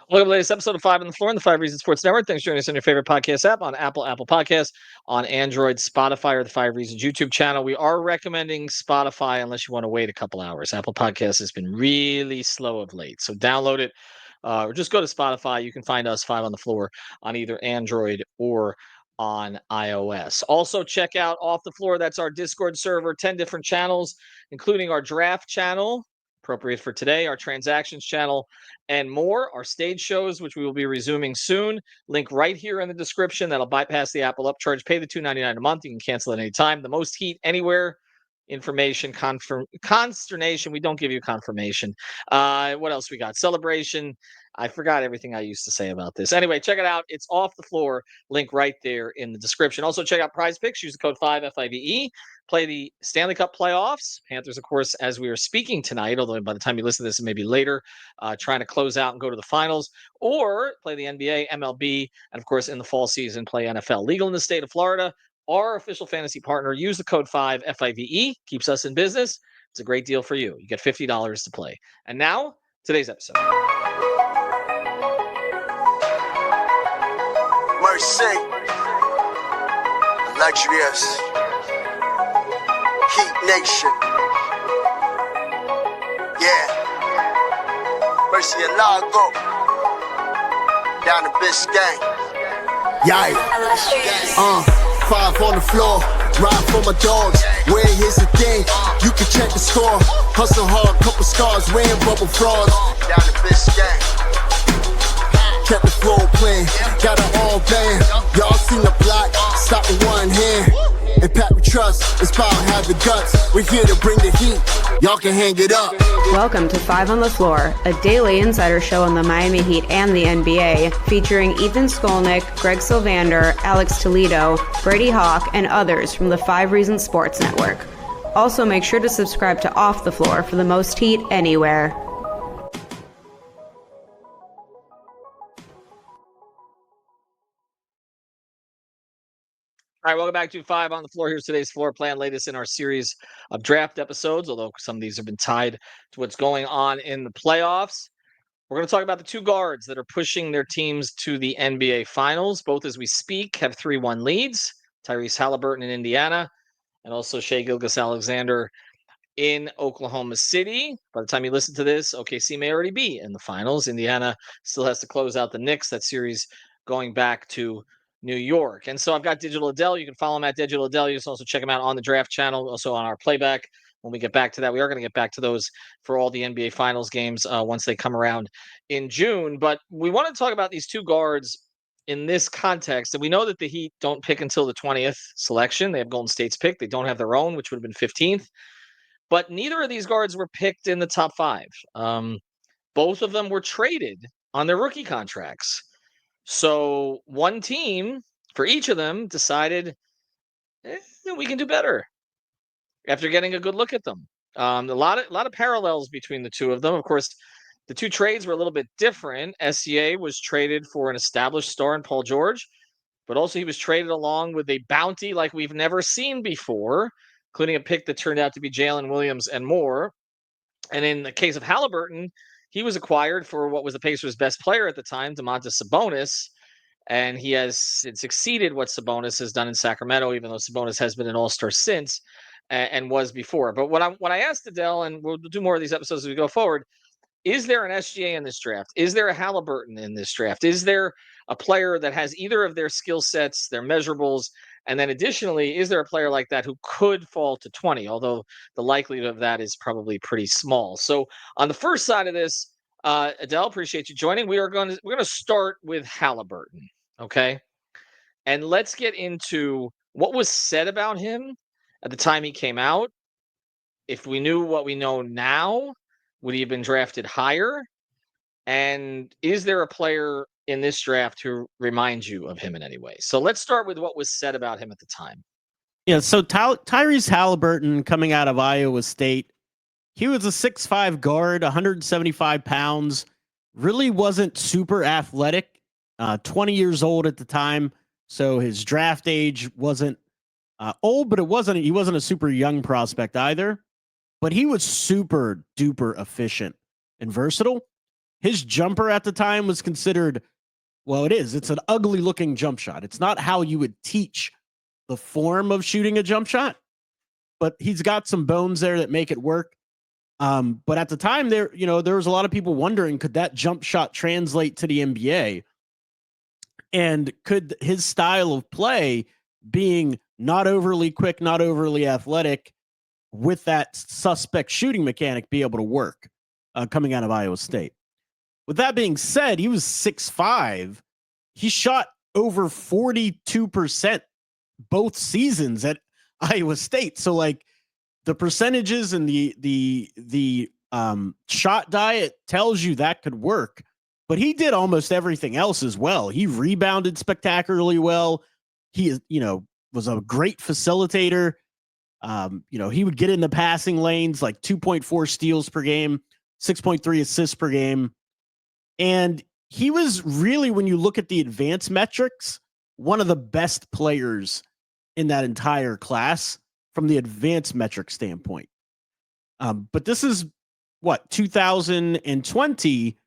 Welcome to the latest episode of Five on the Floor on the Five Reasons Sports Network. Thanks for joining us on your favorite podcast app on Apple Podcasts, on Android, Spotify, or the Five Reasons YouTube channel. We are recommending Spotify unless you want to wait a couple hours. Apple Podcasts has been really slow of late. So download it or just go to Spotify. You can find us Five on the Floor on either Android or on iOS. Also, check out Off the Floor. That's our Discord server, 10 different channels, including our draft channel, appropriate for today, our transactions channel, and more. Our stage shows, which we will be resuming soon. Link right here in the description. That'll bypass the Apple upcharge. Pay the $2.99 a month. You can cancel at any time. The most heat anywhere. Information, consternation. We don't give you confirmation. What else we got? Celebration. I forgot everything I used to say about this. Anyway, check it out. It's Off the Floor. Link right there in the description. Also, check out Prize Picks. Use the code 5FIVE. Play the Stanley Cup playoffs. Panthers, of course, as we are speaking tonight, although by the time you listen to this, it may be later, trying to close out and go to the finals, or play the NBA, MLB, and, of course, in the fall season, play NFL. Legal in the state of Florida. Our official fantasy partner. Use the code 5FIVE. Keeps us in business. It's a great deal for you. You get $50 to play. And now, today's episode. Mercy, luxurious, Heat Nation, yeah, Mercy and Lago, down to Biscayne, yeah, five on the floor, ride for my dogs, where here's the thing, you can check the score, hustle hard, couple scars, wearing bubble frogs, down to Biscayne. Kept the flow playing, got it all band. Y'all seen the block, stop with one hand. And Pat we trust, inspire, have the guts. We're here to bring the heat, y'all can hang it up. Welcome to Five on the Floor, a daily insider show on the Miami Heat and the NBA, featuring Ethan Skolnick, Greg Sylvander, Alex Toledo, Brady Hawk, and others from the Five Reasons Sports Network. Also, make sure to subscribe to Off the Floor for the most heat anywhere. All right, welcome back to Five on the Floor. Here's today's floor plan, latest in our series of draft episodes, although some of these have been tied to what's going on in the playoffs. We're going to talk about the two guards that are pushing their teams to the NBA Finals. Both, as we speak, have 3-1 leads. Tyrese Haliburton in Indiana, and also Shai Gilgeous-Alexander in Oklahoma City. By the time you listen to this, OKC may already be in the Finals. Indiana still has to close out the Knicks. That series going back to New York. And so I've got Digital Adel. You can follow him at Digital Adel. You can also check him out on the draft channel, also on our playback. When we get back to that, we are going to get back to those for all the NBA Finals games once they come around in June. But we want to talk about these two guards in this context. And we know that the Heat don't pick until the 20th selection. They have Golden State's pick. They don't have their own, which would have been 15th. But neither of these guards were picked in the top five. Both of them were traded on their rookie contracts. So one team for each of them decided we can do better after getting a good look at them. A lot of parallels between the two of them. Of course, the two trades were a little bit different. SGA was traded for an established star in Paul George, but also he was traded along with a bounty like we've never seen before, including a pick that turned out to be Jalen Williams and more. And in the case of Haliburton, he was acquired for what was the Pacers' best player at the time, Domantas Sabonis, and he has succeeded what Sabonis has done in Sacramento, even though Sabonis has been an all-star since and was before. But what I asked Adele, and we'll do more of these episodes as we go forward, is there an SGA in this draft? Is there a Haliburton in this draft? Is there a player that has either of their skill sets, their measurables, and then additionally, is there a player like that who could fall to 20? Although the likelihood of that is probably pretty small. So on the first side of this, Adele, appreciate you joining. We're going to start with Haliburton, okay? And let's get into what was said about him at the time he came out. If we knew what we know now, would he have been drafted higher? And is there a player in this draft who reminds you of him in any way? So let's start with what was said about him at the time. Yeah, so Tyrese Haliburton coming out of Iowa State, he was a 6'5" guard, 175 pounds, really wasn't super athletic, 20 years old at the time, so his draft age wasn't old, but he wasn't a super young prospect either. But he was super duper efficient and versatile. his jumper at the time was considered, well, it is. It's an ugly looking jump shot. It's not how you would teach the form of shooting a jump shot, but he's got some bones there that make it work. But at the time there was a lot of people wondering, could that jump shot translate to the NBA? And could his style of play, being not overly quick, not overly athletic, with that suspect shooting mechanic, be able to work coming out of Iowa State? With that being said, he was 6'5". He shot over 42% both seasons at Iowa State. So like the percentages and the shot diet tells you that could work. But he did almost everything else as well. He rebounded spectacularly well. He was a great facilitator. He would get in the passing lanes, like 2.4 steals per game, 6.3 assists per game. And he was really, when you look at the advanced metrics, one of the best players in that entire class from the advanced metric standpoint. But this is 2020,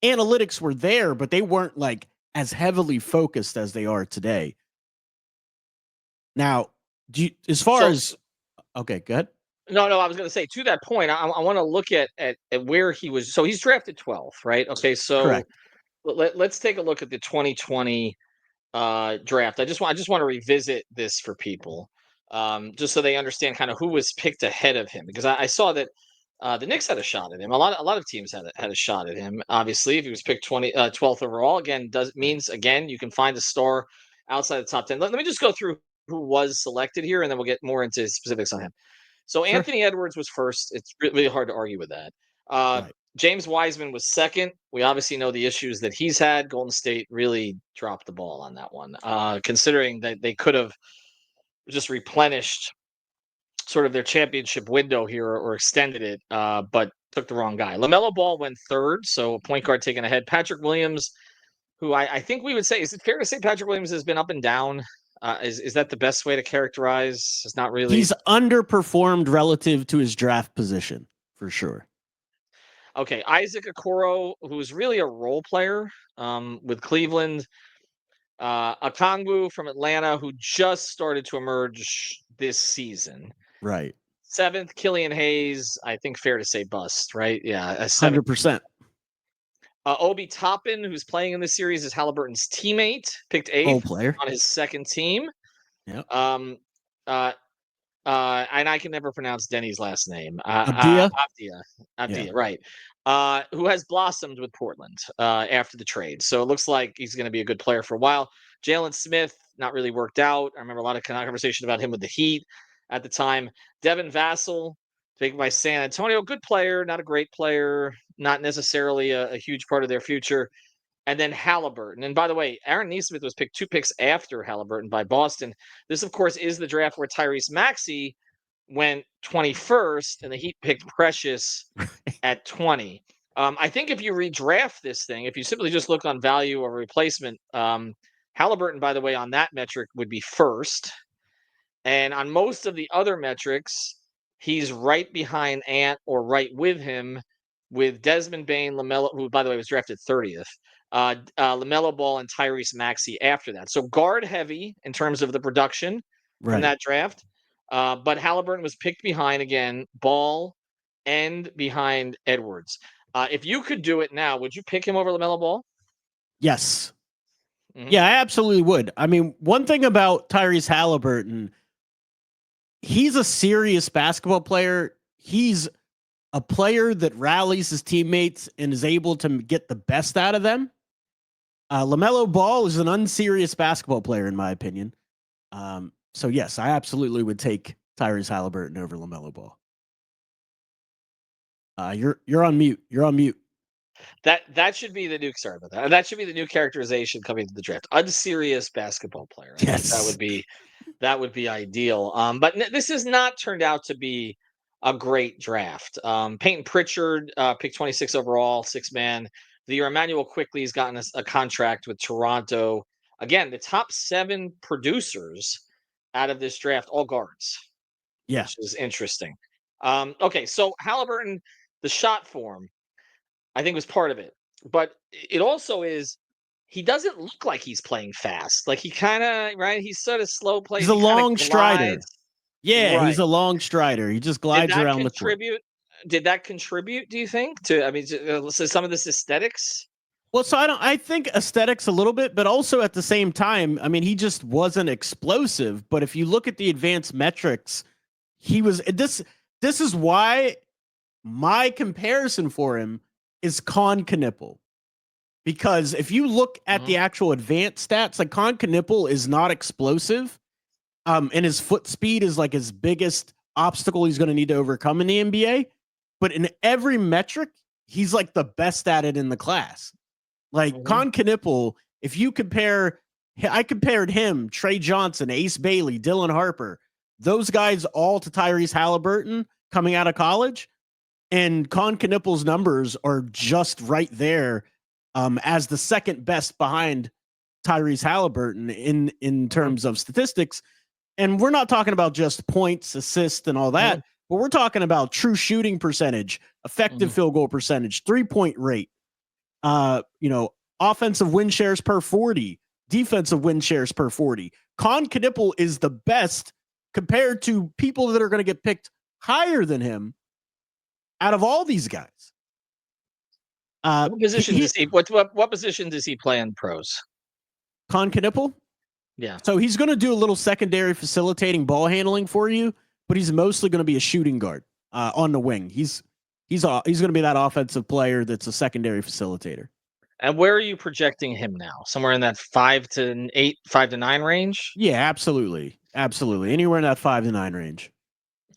analytics were there, but they weren't like as heavily focused as they are today. Now, okay, go ahead. No, I was going to say, to that point, I want to look at where he was. So he's drafted 12th, right? Okay, so Correct. let's take a look at the 2020 draft. I just want to revisit this for people, just so they understand kind of who was picked ahead of him, because I saw that the Knicks had a shot at him. A lot of teams had a shot at him. Obviously, if he was picked 12th overall, again, means you can find a star outside the top 10. Let me just go through who was selected here, and then we'll get more into specifics on him. So Sure. Anthony Edwards was first. It's really hard to argue with that. Right. James Wiseman was second. We obviously know the issues that he's had. Golden State really dropped the ball on that one, considering that they could have just replenished sort of their championship window here, or extended it, but took the wrong guy. LaMelo Ball went third, so a point guard taken ahead. Patrick Williams, who I think we would say, is it fair to say Patrick Williams has been up and down? Is that the best way to characterize? It's not really. He's underperformed relative to his draft position, for sure. Okay, Isaac Okoro, who's really a role player with Cleveland. Okongwu from Atlanta, who just started to emerge this season. Right. 7th, Killian Hayes. I think fair to say bust, right? Yeah, 100%. Obi Toppin, who's playing in this series, is Haliburton's teammate, picked 8th Role player on his second team. Yep. And I can never pronounce Denny's last name. Abdia, yeah. Right. Who has blossomed with Portland after the trade. So it looks like he's going to be a good player for a while. Jalen Smith, not really worked out. I remember a lot of conversation about him with the Heat at the time. Devin Vassell, taken by San Antonio, good player, not a great player, not necessarily a huge part of their future. And then Haliburton. And by the way, Aaron Nesmith was picked 2 picks after Haliburton by Boston. This, of course, is the draft where Tyrese Maxey went 21st, and the Heat picked Precious at 20. I think if you redraft this thing, if you simply just look on value or replacement, Haliburton, by the way, on that metric would be first. And on most of the other metrics, he's right behind Ant or right with him, with Desmond Bane, LaMelo, who, by the way, was drafted 30th, LaMelo Ball, and Tyrese Maxey after that. So guard heavy in terms of the production from that draft. But Haliburton was picked behind, again, Ball and behind Edwards. If you could do it now, would you pick him over LaMelo Ball? Yes. Mm-hmm. Yeah, I absolutely would. I mean, one thing about Tyrese Haliburton, he's a serious basketball player. He's a player that rallies his teammates and is able to get the best out of them. LaMelo Ball is an unserious basketball player, in my opinion. So yes, I absolutely would take Tyrese Haliburton over LaMelo Ball. You're on mute. You're on mute. That should be the new That should be the new characterization coming to the draft. Unserious basketball player. Yes, that would be ideal. But this has not turned out to be a great draft. Peyton Pritchard, picked 26 overall, 6-man. The year Emmanuel Quickly has gotten a contract with Toronto. Again, the top 7 producers out of this draft, all guards. Yeah, which is interesting. Okay, so Haliburton, the shot form. I think was part of it. But it also is he doesn't look like he's playing fast. Like he kind of right. He's sort of slow He's plays. a He kind of long strider. glides. Yeah, he's Right. a long strider. He just Did glides that around the court. contribute? Did that contribute? Do you think to? I mean, so some of this aesthetics. Well, so I think aesthetics a little bit, but also at the same time, I mean, he just wasn't explosive. But if you look at the advanced metrics, he was this is why my comparison for him is Con Knipple. Because if you look at the actual advanced stats, like Con Knipple is not explosive. And his foot speed is like his biggest obstacle he's going to need to overcome in the NBA. But in every metric, he's like the best at it in the class. Like Con Knipple, if you compare, I compared him, Trey Johnson, Ace Bailey, Dylan Harper, those guys all to Tyrese Haliburton coming out of college. And Con Knipple's numbers are just right there as the second best behind Tyrese Haliburton in terms of statistics. And we're not talking about just points, assists, and all that, but we're talking about true shooting percentage, effective field goal percentage, 3-point rate, offensive win shares per 40, defensive win shares per 40. Con Knipple is the best compared to people that are going to get picked higher than him out of all these guys. What position does he? What position does he play in pros? Con Knipple? Yeah. So he's going to do a little secondary facilitating ball handling for you, but he's mostly going to be a shooting guard on the wing. He's going to be that offensive player that's a secondary facilitator. And where are you projecting him now? Somewhere in that 5 to 8, 5 to 9 range? Yeah, absolutely. Absolutely. Anywhere in that 5 to 9 range.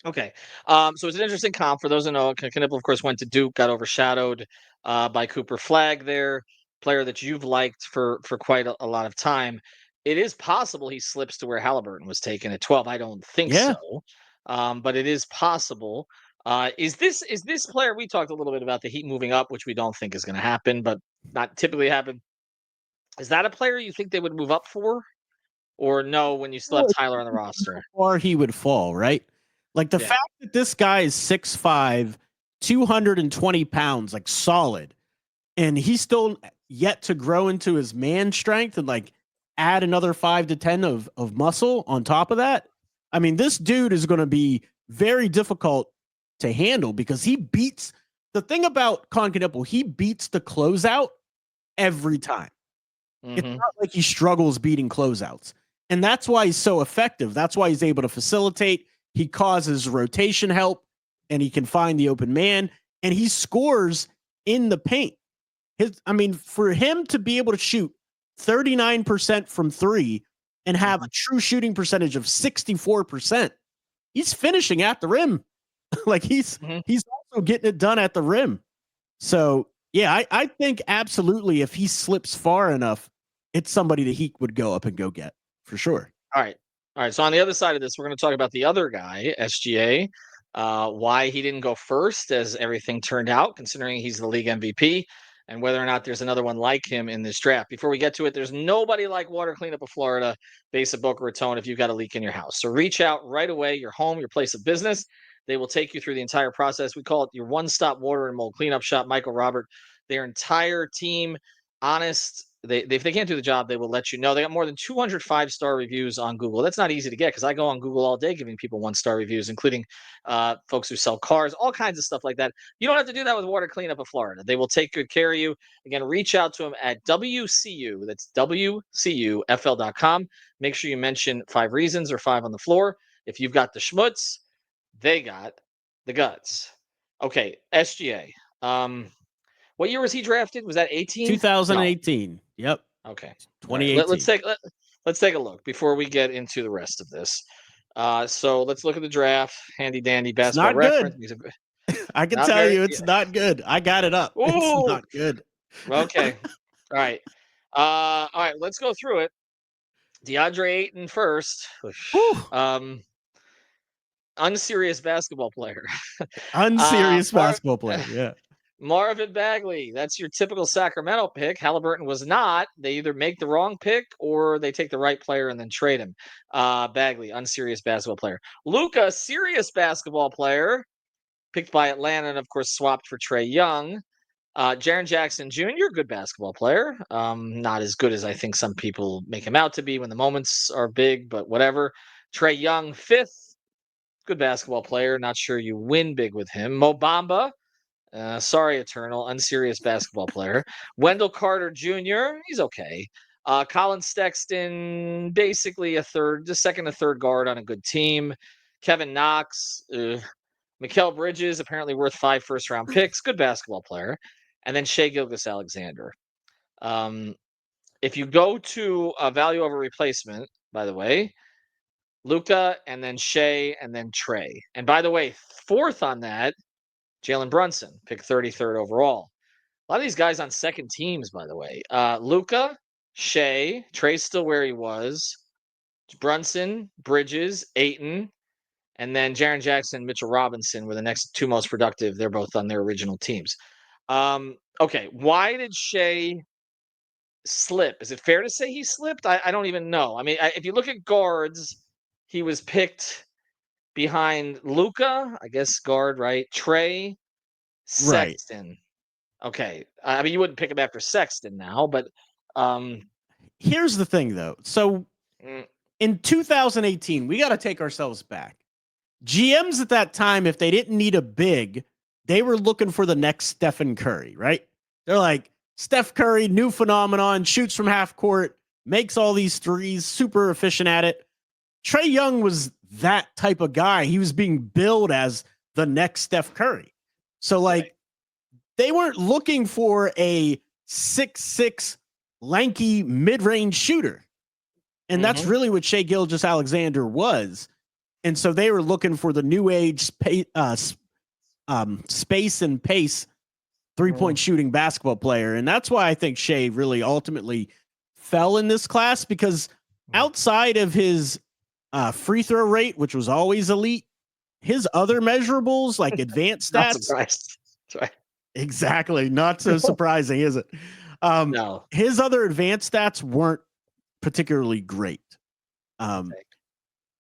Okay. So it's an interesting comp. For those who know, Knipple, of course, went to Duke, got overshadowed by Cooper Flagg there, player that you've liked for quite a lot of time. It is possible he slips to where Haliburton was taken at 12. I don't think so. But it is possible. Is this player, we talked a little bit about the Heat moving up, which we don't think is going to happen, but not typically happen. Is that a player you think they would move up for? Or no, when you still have Tyler on the roster? Or he would fall, right? Like the fact that this guy is 6'5", 220 pounds, like solid, and he's still yet to grow into his man strength and like add another 5 to 10 of muscle on top of that. I mean, this dude is going to be very difficult to handle because he beats the thing about Con Knipple, he beats the closeout every time. It's not like he struggles beating closeouts. And that's why he's so effective. That's why he's able to facilitate. He causes rotation help and he can find the open man and he scores in the paint. For him to be able to shoot 39% from 3 and have a true shooting percentage of 64%, he's finishing at the rim. Like he's also getting it done at the rim. So yeah, I think absolutely if he slips far enough, it's somebody that he would go up and go get for sure. All right. So on the other side of this, we're going to talk about the other guy, SGA, why he didn't go first as everything turned out, considering he's the league MVP, and whether or not there's another one like him in this draft. Before we get to it, there's nobody like Water Cleanup of Florida, base of Boca Raton, if you've got a leak in your house. So reach out right away, your home, your place of business. They will take you through the entire process. We call it your one-stop water and mold cleanup shop. Michael, Robert, their entire team, honest. If they can't do the job, they will let you know. They got more than 200 5-star reviews on Google. That's not easy to get because I go on Google all day giving people 1-star reviews, including folks who sell cars, all kinds of stuff like that. You don't have to do that with Water Cleanup of Florida. They will take good care of you. Again, reach out to them at WCU. That's WCUFL.com. Make sure you mention 5 Reasons or 5 on the Floor. If you've got the schmutz, they got the guts. Okay, SGA. What year was he drafted? Was that 18? 2018. No. Yep. Okay. 2018. Right. Let's take a look before we get into the rest of this. So let's look at the draft. Handy dandy basketball reference. I can tell you it's not good. I got it up. Ooh. It's not good. Okay. All right. All right. Let's go through it. DeAndre Ayton first. Unserious basketball player. Unserious basketball player. Yeah. Marvin Bagley, that's your typical Sacramento pick. Haliburton was not. They either make the wrong pick or they take the right player and then trade him. Bagley, unserious basketball player. Luka, serious basketball player, picked by Atlanta and, of course, swapped for Trae Young. Jaren Jackson Jr., good basketball player. Not as good as I think some people make him out to be when the moments are big, but whatever. Trae Young, fifth, good basketball player. Not sure you win big with him. Mo Bamba, sorry, Eternal, unserious basketball player. Wendell Carter Jr., he's okay. Colin Sexton, basically the second or third guard on a good team. Kevin Knox, Mikal Bridges, apparently worth 5 first-round picks, good basketball player. And then Shai Gilgeous-Alexander. If you go to a value over replacement, by the way, Luka and then Shai and then Trae. And by the way, fourth on that, Jalen Brunson, pick 33rd overall. A lot of these guys on second teams, by the way. Luka, Shai, Trae's still where he was. Brunson, Bridges, Ayton, and then Jaren Jackson, Mitchell Robinson were the next two most productive. They're both on their original teams. Okay, why did Shai slip? Is it fair to say he slipped? I don't even know. I mean, if you look at guards, he was picked behind Luka, I guess guard, right? Trae, Sexton. Right. Okay. I mean, you wouldn't pick him after Sexton now, but here's the thing, though. So in 2018, we got to take ourselves back. GMs at that time, if they didn't need a big, they were looking for the next Stephen Curry, right? They're like, Steph Curry, new phenomenon, shoots from half court, makes all these threes, super efficient at it. Trae Young was that type of guy. He was being billed as the next Steph Curry. So, like, they weren't looking for a 6'6", lanky, mid-range shooter. And that's really what Shai Gilgeous-Alexander was. And so they were looking for the new age space and pace three-point shooting basketball player. And that's why I think Shai really ultimately fell in this class, because outside of his free throw rate, which was always elite, his other measurables, like advanced stats. That's right. Exactly. Not so surprising, is it? No. His other advanced stats weren't particularly great.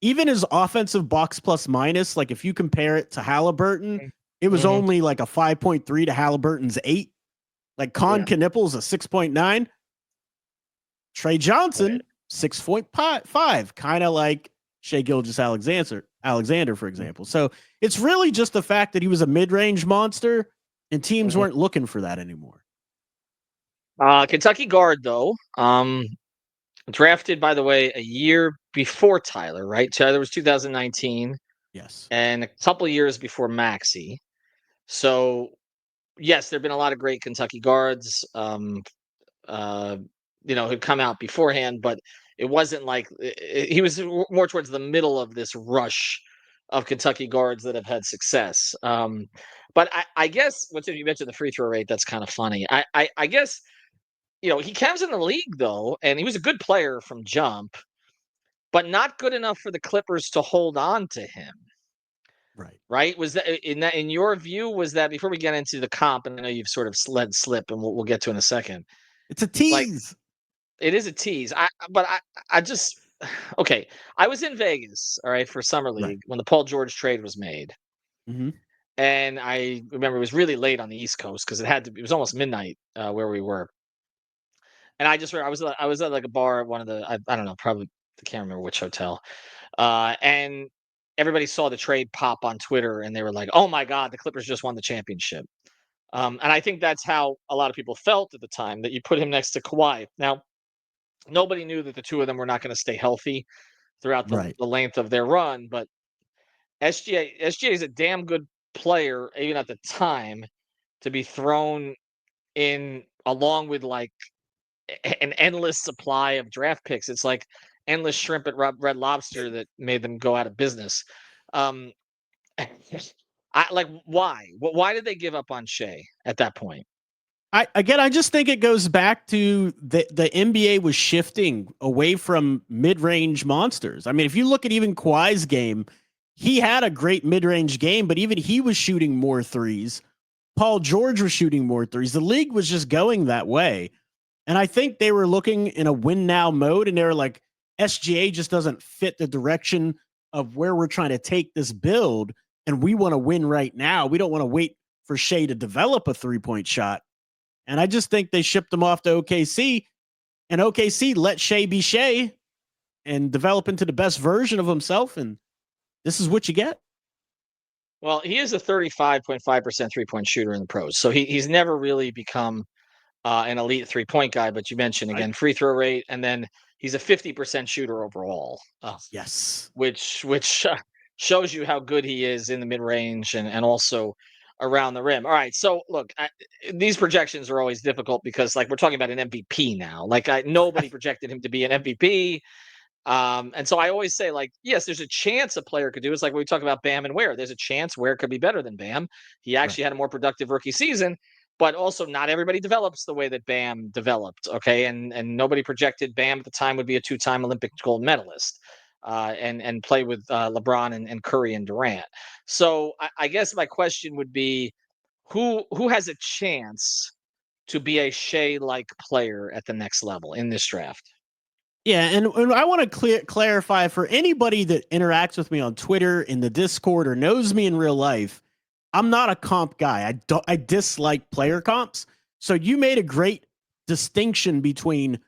Even his offensive box plus minus, like if you compare it to Haliburton, it was only like a 5.3 to Haliburton's 8. Like Knipple's a 6.9. Trey Johnson, 6.5, kind of like Shai Gilgeous-Alexander, for example. So it's really just the fact that he was a mid-range monster, and teams weren't looking for that anymore. Kentucky guard, though, drafted, by the way, a year before Tyler, right? Tyler was 2019. Yes. And a couple of years before Maxey. So, yes, there have been a lot of great Kentucky guards, who'd come out beforehand, but it wasn't like he was more towards the middle of this rush of Kentucky guards that have had success. But I guess what's if you mentioned the free throw rate, that's kind of funny. I guess, he comes in the league though, and he was a good player from jump, but not good enough for the Clippers to hold on to him. Right. Was that in your view? Was that, before we get into the comp, and I know you've sort of let slip, and we'll get to in a second. It's a tease. It is a tease. I just okay. I was in Vegas, all right, for Summer League when the Paul George trade was made, and I remember it was really late on the East Coast because it was almost midnight where we were, and I was at like a bar at one of the I don't know, probably I can't remember which hotel, and everybody saw the trade pop on Twitter, and they were like, "Oh my God, the Clippers just won the championship." And I think that's how a lot of people felt at the time, that you put him next to Kawhi. Now, nobody knew that the two of them were not going to stay healthy throughout the length of their run, but SGA is a damn good player, even at the time, to be thrown in along with like an endless supply of draft picks. It's like endless shrimp at Red Lobster that made them go out of business. Why did they give up on Shai at that point? I just think it goes back to the NBA was shifting away from mid-range monsters. I mean, if you look at even Kawhi's game, he had a great mid-range game, but even he was shooting more threes. Paul George was shooting more threes. The league was just going that way. And I think they were looking in a win now mode, and they were like, SGA just doesn't fit the direction of where we're trying to take this build, and we want to win right now. We don't want to wait for Shai to develop a three-point shot. And I just think they shipped him off to OKC, and OKC let Shai be Shai and develop into the best version of himself. And this is what you get. Well, he is a 35.5% three-point shooter in the pros. So he's never really become an elite three-point guy. But you mentioned, again, free throw rate, and then he's a 50% shooter overall. Yes. Which shows you how good he is in the mid-range and also around the rim. All right, so look, these projections are always difficult because, like, we're talking about an MVP now. Like, nobody projected him to be an MVP. And so I always say, like, yes, there's a chance a player could do. It's like when we talk about Bam and Ware. There's a chance Ware could be better than Bam. He actually had a more productive rookie season, but also not everybody develops the way that Bam developed. Okay, and nobody projected Bam at the time would be a two-time Olympic gold medalist. And play with LeBron and Curry and Durant. So I guess my question would be, who has a chance to be a Shai-like player at the next level in this draft? Yeah, and I want to clarify for anybody that interacts with me on Twitter, in the Discord, or knows me in real life, I'm not a comp guy. I dislike player comps. So you made a great distinction between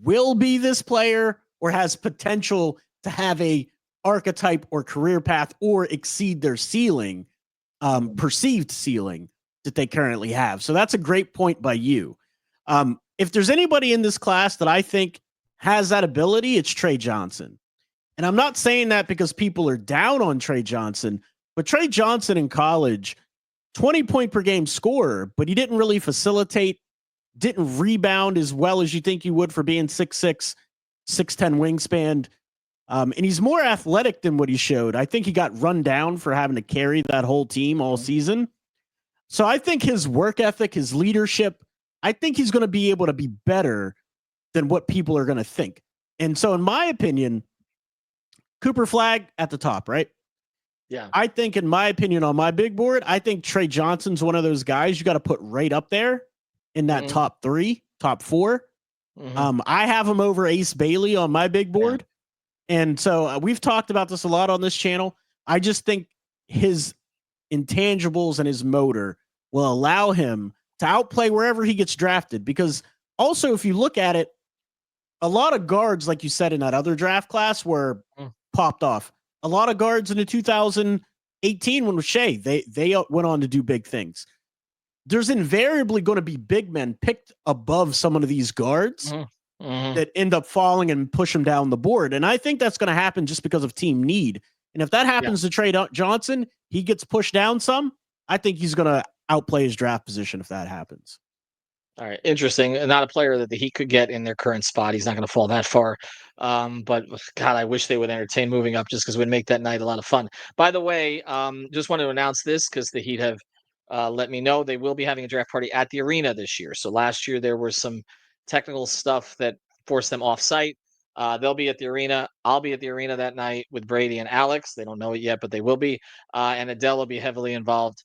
will be this player or has potential to have a archetype or career path or exceed their ceiling, perceived ceiling that they currently have. So that's a great point by you. If there's anybody in this class that I think has that ability, it's Trey Johnson. And I'm not saying that because people are down on Trey Johnson, but Trey Johnson in college, 20 point per game scorer, but he didn't really facilitate, didn't rebound as well as you think you would for being 6'6", 6'10" wingspan. And he's more athletic than what he showed. I think he got run down for having to carry that whole team all season. So I think his work ethic, his leadership, I think he's going to be able to be better than what people are going to think. And so in my opinion, Cooper Flag at the top, right? Yeah. I think, in my opinion, on my big board, I think Trey Johnson's one of those guys you got to put right up there in that top 3, top 4. I have him over Ace Bailey on my big board. Yeah. And so we've talked about this a lot on this channel. I just think his intangibles and his motor will allow him to outplay wherever he gets drafted. Because also, if you look at it, a lot of guards, like you said in that other draft class, were popped off. A lot of guards in the 2018 one with Shai, they went on to do big things. There's invariably going to be big men picked above some of these guards that end up falling and push them down the board. And I think that's going to happen just because of team need. And if that happens to Trey Johnson, he gets pushed down some. I think he's going to outplay his draft position if that happens. All right, interesting. Not a player that the Heat could get in their current spot. He's not going to fall that far. But God, I wish they would entertain moving up just because it would make that night a lot of fun. By the way, just wanted to announce this because the Heat have let me know they will be having a draft party at the arena this year. So last year there was some technical stuff that forced them off site. They'll be at the arena. I'll be at the arena that night with Brady and Alex. They don't know it yet, but they will be. And Adel will be heavily involved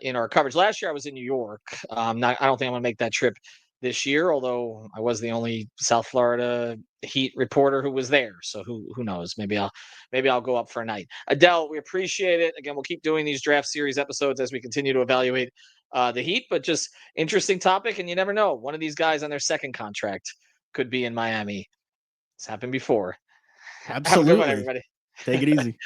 in our coverage. Last year I was in New York. I don't think I'm going to make that trip this year, although I was the only South Florida Heat reporter who was there. So who knows? Maybe I'll go up for a night. Adel, we appreciate it. Again, we'll keep doing these draft series episodes as we continue to evaluate the Heat, but just interesting topic. And you never know. One of these guys on their second contract could be in Miami. It's happened before. Absolutely. Have a good one, everybody. Take it easy.